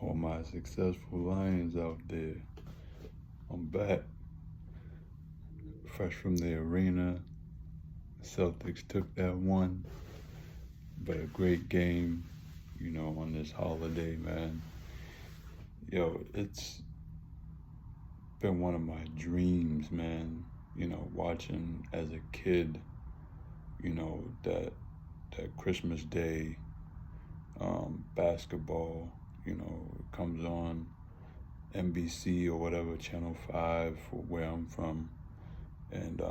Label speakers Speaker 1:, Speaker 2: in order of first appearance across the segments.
Speaker 1: All my successful lions out there. I'm back, fresh from the arena. Celtics took that one, but a great game, on this holiday, man. Yo, it's been one of my dreams, man. Watching as a kid, that Christmas Day basketball, it comes on NBC or whatever, Channel 5 for where I'm from. And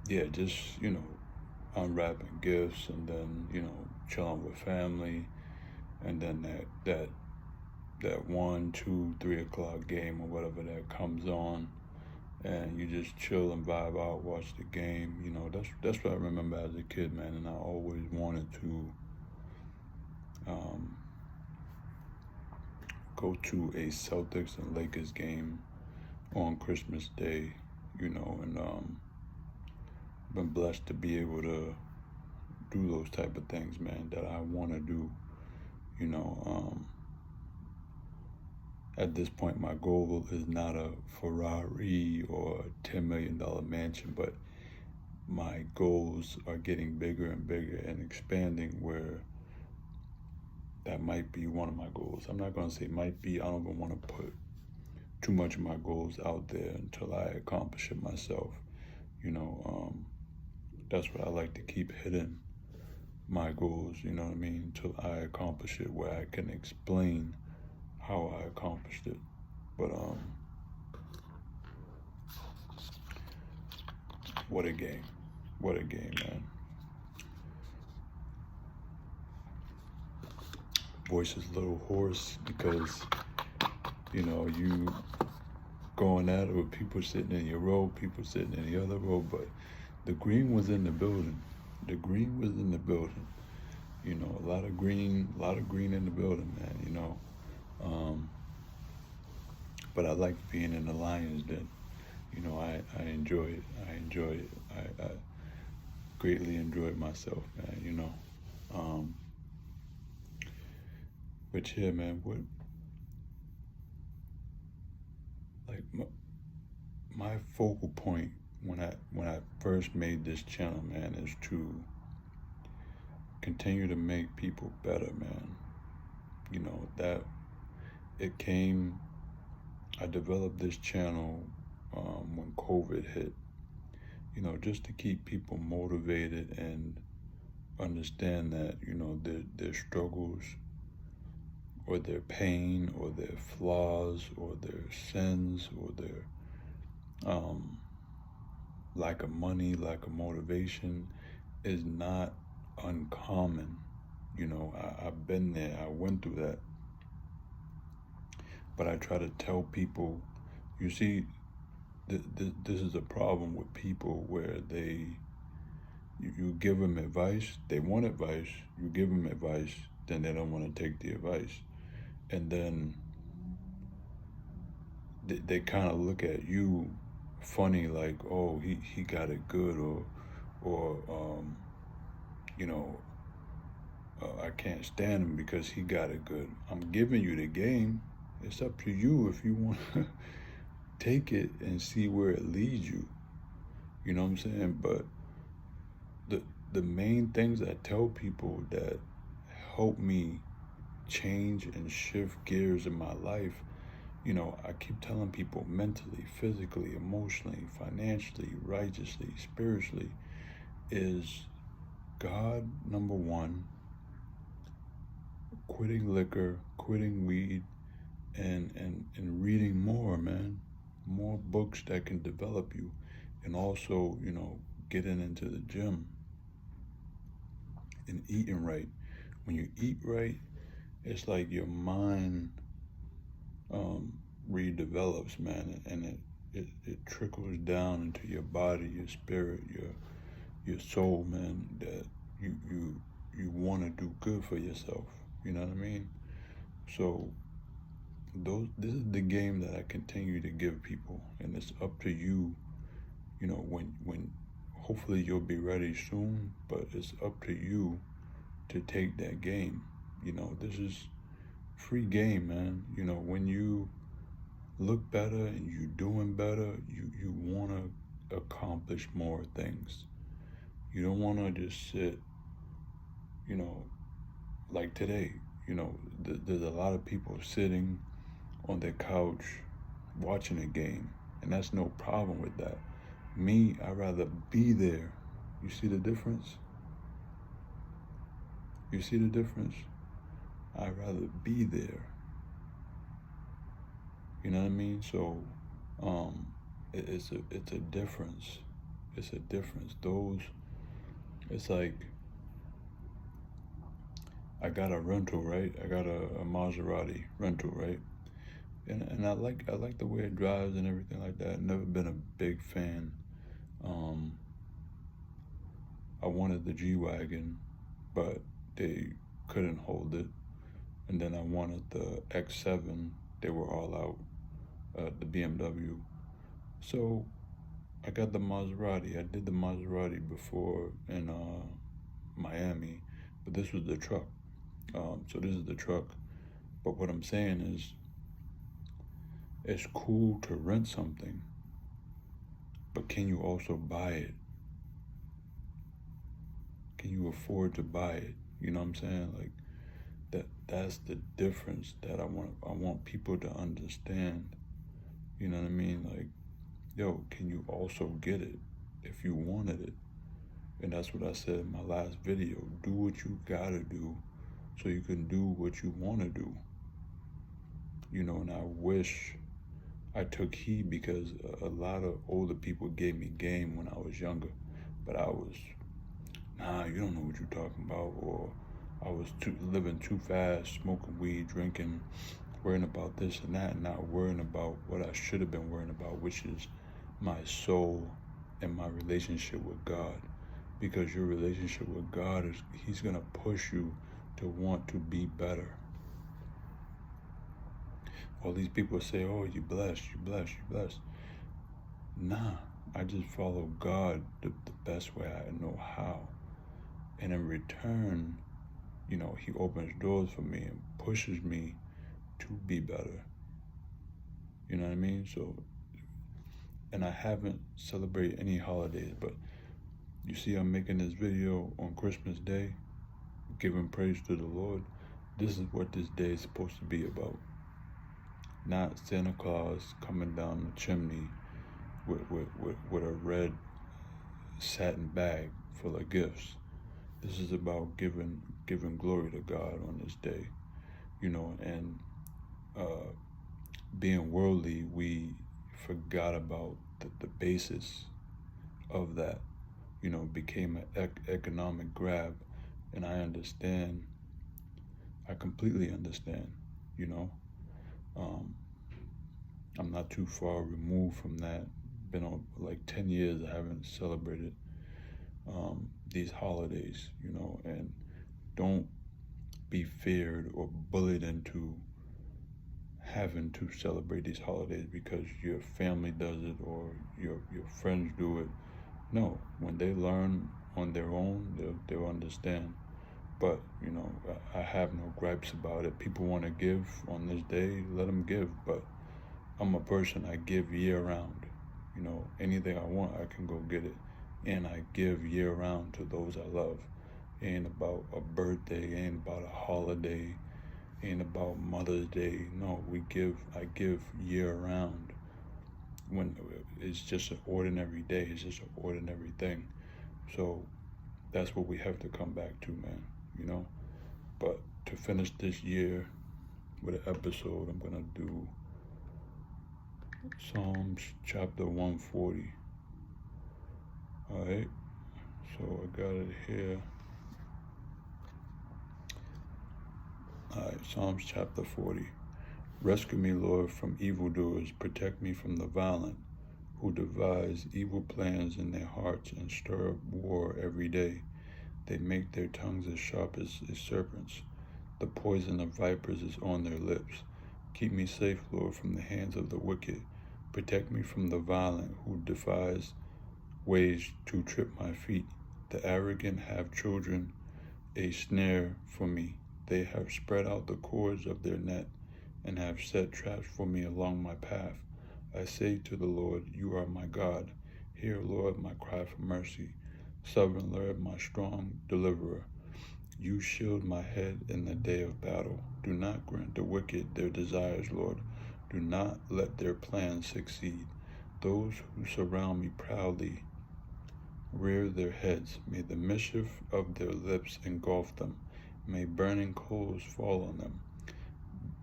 Speaker 1: yeah, just, unwrapping gifts and then, chilling with family. And then that 1, 2, 3 o'clock game or whatever that comes on, and you just chill and vibe out, watch the game. That's what I remember as a kid, man. And I always wanted to go to a Celtics and Lakers game on Christmas Day, and been blessed to be able to do those type of things, man, that I want to do. At this point, my goal is not a Ferrari or a $10 million mansion, but my goals are getting bigger and bigger and expanding, where that might be one of my goals. I'm not going to say might be. I don't even want to put too much of my goals out there until I accomplish it myself. That's what I like to keep hidden, my goals, until I accomplish it, where I can explain how I accomplished it. But what a game, man. Voice is a little hoarse because you going at it with people sitting in your row, people sitting in the other row, but the green was in the building. A lot of green in the building, man. But I like being in the Lions Den. I enjoy it. I greatly enjoyed myself, man. But yeah, man, my focal point when I first made this channel, man, is to continue to make people better, man. That it came. I developed this channel when COVID hit. Just to keep people motivated and understand that their struggles, or their pain, or their flaws, or their sins, or their lack of money, lack of motivation is not uncommon. I've been there, I went through that. But I try to tell people, you see, this is a problem with people where you give them advice, they want advice, you give them advice, then they don't want to take the advice. And then they kind of look at you funny, like, oh, he got it good, or I can't stand him because he got it good. I'm giving you the game. It's up to you if you want to take it and see where it leads you. You know what I'm saying? But the main things I tell people that help me change and shift gears in my life, I keep telling people mentally, physically, emotionally, financially, righteously, spiritually, is God, number one, quitting liquor, quitting weed, and reading more, man. More books that can develop you. And also, getting into the gym and eating right. When you eat right, it's like your mind redevelops, man, and it trickles down into your body, your spirit, your soul, man, that you want to do good for yourself. You know what I mean? So this is the game that I continue to give people, and it's up to you. When hopefully you'll be ready soon, but it's up to you to take that game. This is free game, man. When you look better and you doing better, you want to accomplish more things. You don't want to just sit, like today, there's a lot of people sitting on their couch watching a game, and that's no problem with that. Me, I'd rather be there. You see the difference? You see the difference? I'd rather be there. You know what I mean? So, it's a difference. It's a difference. It's like, I got a rental, right? I got a Maserati rental, right? And I like the way it drives and everything like that. I've never been a big fan. I wanted the G-Wagon, but they couldn't hold it. And then I wanted the X7. They were all out, the BMW. So I got the Maserati. I did the Maserati before in Miami, but this was the truck. So this is the truck. But what I'm saying is, it's cool to rent something, but can you also buy it? Can you afford to buy it? You know what I'm saying? Like, that's the difference that I want people to understand. You know what I mean? Like, yo, can you also get it if you wanted it? And that's what I said in my last video. Do what you gotta do so you can do what you wanna do. And I wish I took heed, because a lot of older people gave me game when I was younger, but I was, nah, you don't know what you're talking about, or I was living too fast, smoking weed, drinking, worrying about this and that, and not worrying about what I should have been worrying about, which is my soul and my relationship with God. Because your relationship with God He's gonna push you to want to be better. All these people say, oh, you blessed, you blessed, you blessed. Nah, I just follow God the best way I know how. And in return, He opens doors for me and pushes me to be better. You know what I mean? So, and I haven't celebrated any holidays, but you see I'm making this video on Christmas Day, giving praise to the Lord. This is what this day is supposed to be about. Not Santa Claus coming down the chimney with a red satin bag full of gifts. This is about giving glory to God on this day, and being worldly, we forgot about the basis of that, became an economic grab. And I understand, I completely understand, I'm not too far removed from that. Been on like 10 years I haven't celebrated these holidays, and don't be feared or bullied into having to celebrate these holidays because your family does it or your friends do it. No, when they learn on their own, they'll understand. But, I have no gripes about it. People want to give on this day, let them give. But I'm a person, I give year round. Anything I want, I can go get it. And I give year round to those I love. Ain't about a birthday, ain't about a holiday, ain't about Mother's Day. No, I give year round. When it's just an ordinary day, it's just an ordinary thing. So that's what we have to come back to, man, But to finish this year with an episode, I'm gonna do Psalms chapter 140. All right, so I got it here. All right, Psalms chapter 40. Rescue me, Lord, from evildoers. Protect me from the violent, who devise evil plans in their hearts and stir up war every day. They make their tongues as sharp as serpents. The poison of vipers is on their lips. Keep me safe, Lord, from the hands of the wicked. Protect me from the violent, who devise ways to trip my feet. The arrogant have children a snare for me. They have spread out the cords of their net and have set traps for me along my path. I say to the Lord, you are my God. Hear, Lord, my cry for mercy. Sovereign Lord, my strong deliverer. You shield my head in the day of battle. Do not grant the wicked their desires, Lord. Do not let their plans succeed. Those who surround me proudly rear their heads. May the mischief of their lips engulf them. May burning coals fall on them.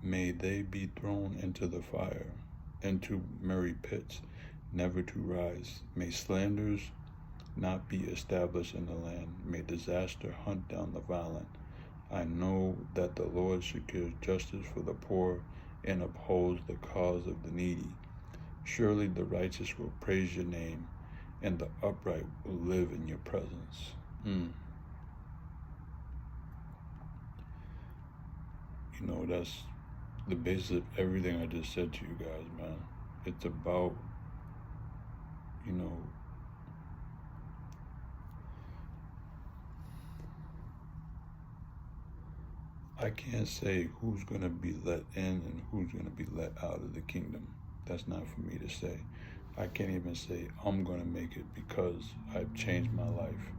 Speaker 1: May they be thrown into the fire, into merry pits, never to rise. May slanders not be established in the land. May disaster hunt down the violent. I know that the Lord secures justice for the poor and upholds the cause of the needy. Surely the righteous will praise your name, and the upright will live in your presence. You know, that's the basis of everything I just said to you guys, man. It's about, you know, I can't say who's going to be let in and who's going to be let out of the kingdom. That's not for me to say. I can't even say I'm going to make it because I've changed my life.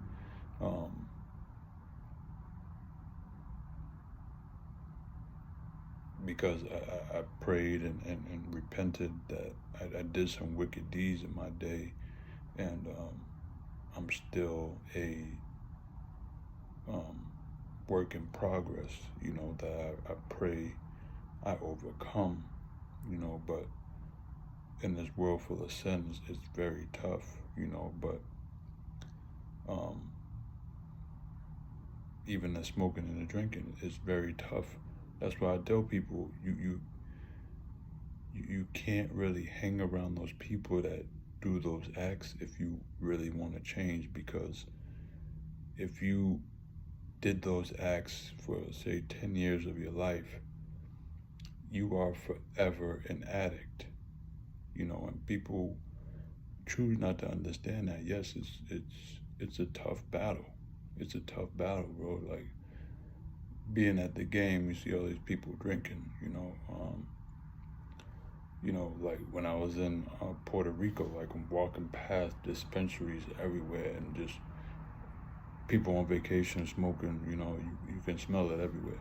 Speaker 1: Because I prayed and repented that I did some wicked deeds in my day, and I'm still a work in progress, you know, that I pray I overcome, you know, but in this world full of sins, it's very tough, you know, but even the smoking and the drinking is very tough. That's why I tell people, you can't really hang around those people that do those acts if you really want to change, because if you did those acts for, say, 10 years of your life, you are forever an addict, you know, and people choose not to understand that. Yes, it's a tough battle. It's a tough battle, bro. Like, being at the game, you see all these people drinking, you know, like when I was in Puerto Rico, like I'm walking past dispensaries everywhere and just people on vacation smoking, you know, you can smell it everywhere,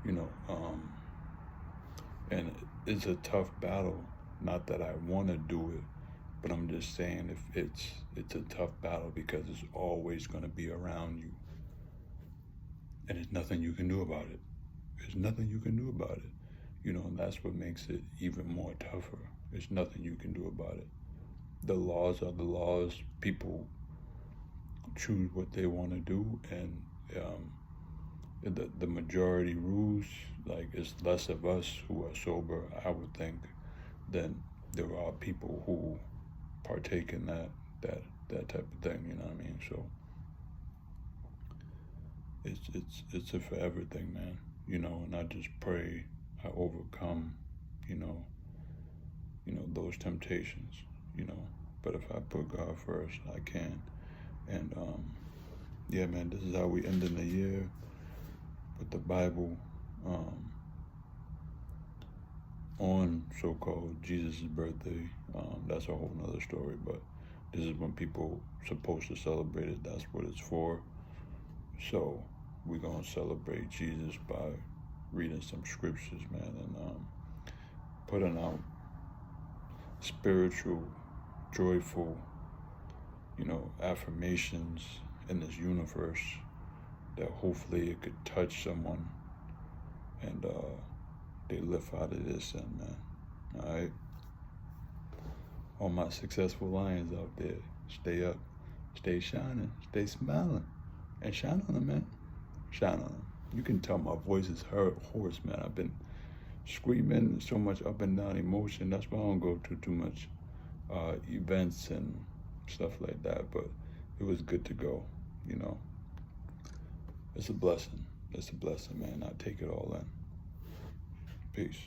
Speaker 1: you know, and it's a tough battle. Not that I want to do it, but I'm just saying if it's a tough battle because it's always going to be around you, and there's nothing you can do about it. There's nothing you can do about it, you know, and that's what makes it even more tougher. There's nothing you can do about it. The laws are the laws. People choose what they want to do, and the majority rules. Like, it's less of us who are sober, I would think, than there are people who partake in that type of thing. You know what I mean? So it's a forever thing, man. You know, and I just pray I overcome, you know, those temptations, you know. But if I put God first, I can. And yeah, man, this is how we end in the year with the Bible on so-called Jesus' birthday. That's a whole nother story, but this is when people supposed to celebrate it. That's what it's for. So we're gonna celebrate Jesus by reading some scriptures, man, and putting out spiritual, joyful, you know, affirmations in this universe that hopefully it could touch someone and they lift out of this sin, man. All right? All my successful lions out there, stay up, stay shining, stay smiling, and shine on them, man. Shine on them. You can tell my voice is hoarse, man. I've been screaming, so much up and down emotion. That's why I don't go to too much events and stuff like that, but it was good to go, you know. It's a blessing. It's a blessing, man. I take it all in. Peace.